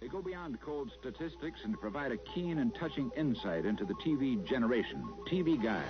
They go beyond cold statistics and provide a keen and touching insight into the TV generation. TV Guide.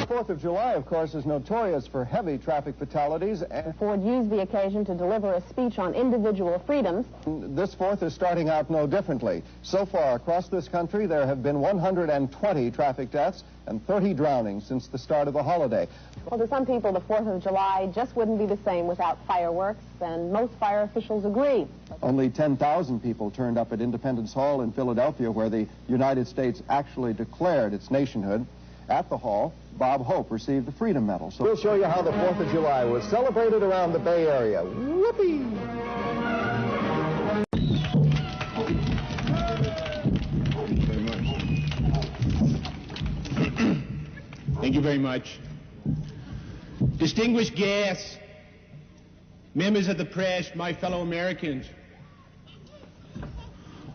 4th of July, of course, is notorious for heavy traffic fatalities. And Ford used the occasion to deliver a speech on individual freedoms. This 4th is starting out no differently. So far, across this country, there have been 120 traffic deaths and 30 drownings since the start of the holiday. Well, to some people, the 4th of July just wouldn't be the same without fireworks, and most fire officials agree. Only 10,000 people turned up at Independence Hall in Philadelphia, where the United States actually declared its nationhood. At the hall, Bob Hope received the Freedom Medal. So we'll show you how the 4th of July was celebrated around the Bay Area. Whoopee! Thank you very much. Distinguished guests, members of the press, my fellow Americans,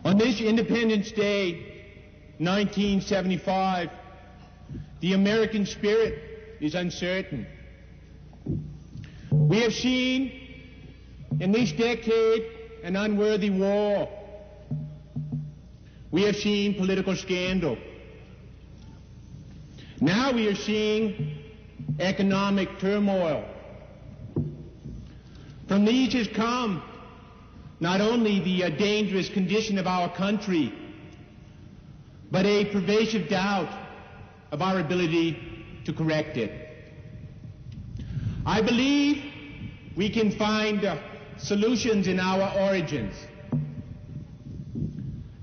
on this Independence Day, 1975, the American spirit is uncertain. We have seen in this decade an unworthy war. We have seen political scandal. Now we are seeing economic turmoil. From these has come not only the dangerous condition of our country, but a pervasive doubt of our ability to correct it. I believe we can find solutions in our origins.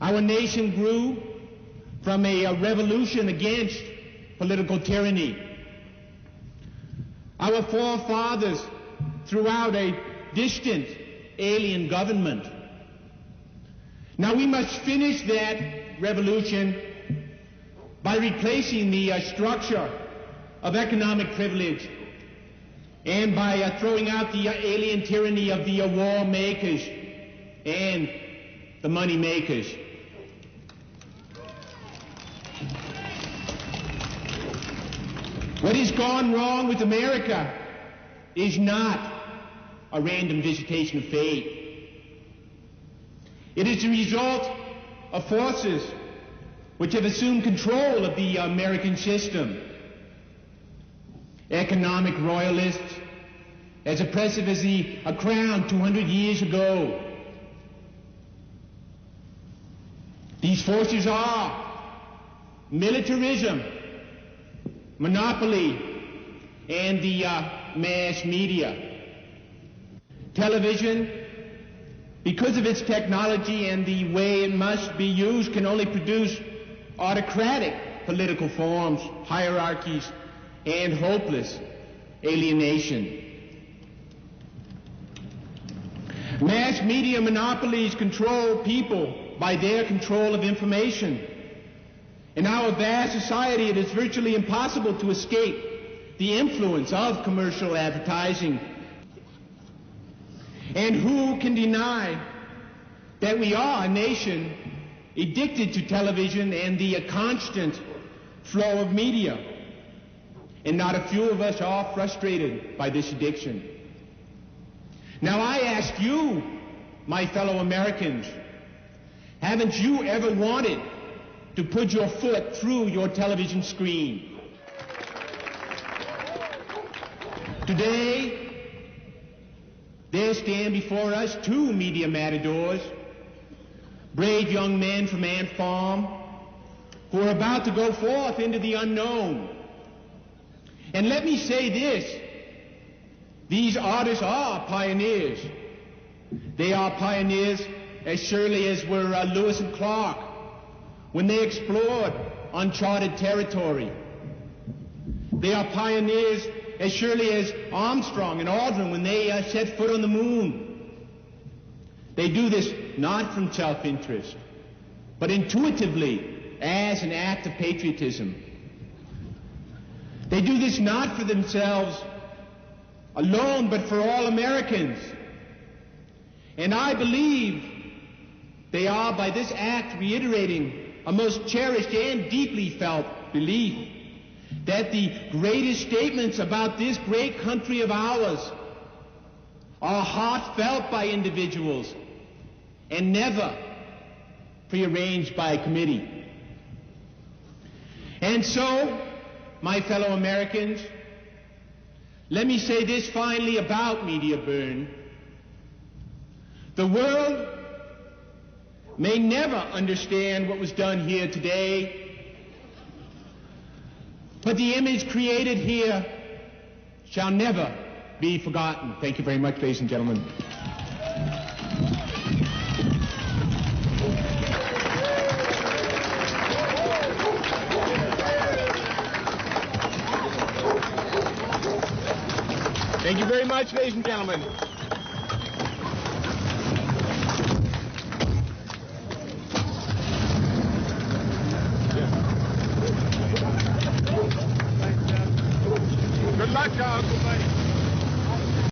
Our nation grew from a revolution against political tyranny. Our forefathers threw out a distant alien government. Now we must finish that revolution by replacing the structure of economic privilege and by throwing out the alien tyranny of the war makers and the money makers. What has gone wrong with America is not a random visitation of fate. It is the result of forces which have assumed control of the American system. Economic royalists, as oppressive as the Crown 200 years ago. These forces are militarism, monopoly, and the mass media. Television, because of its technology and the way it must be used, can only produce autocratic political forms, hierarchies, and hopeless alienation. Mass media monopolies control people by their control of information. In our vast society, it is virtually impossible to escape the influence of commercial advertising. And who can deny that we are a nation addicted to television and the constant flow of media? And not a few of us are frustrated by this addiction. Now I ask you, my fellow Americans, haven't you ever wanted to put your foot through your television screen? Today, there stand before us two media matadors, brave young men from Ant Farm, who are about to go forth into the unknown. And let me say this, these artists are pioneers. They are pioneers as surely as were Lewis and Clark when they explored uncharted territory. They are pioneers as surely as Armstrong and Aldrin when they set foot on the moon. They do this not from self-interest, but intuitively as an act of patriotism. They do this not for themselves alone, but for all Americans. And I believe they are by this act reiterating a most cherished and deeply felt belief that the greatest statements about this great country of ours are heartfelt by individuals and never prearranged by a committee. And so, my fellow Americans, let me say this finally about media burn. The world may never understand what was done here today, but the image created here shall never be forgotten. Thank you very much, ladies and gentlemen. Thank you very much, ladies and gentlemen. Good luck, Uncle Buddy.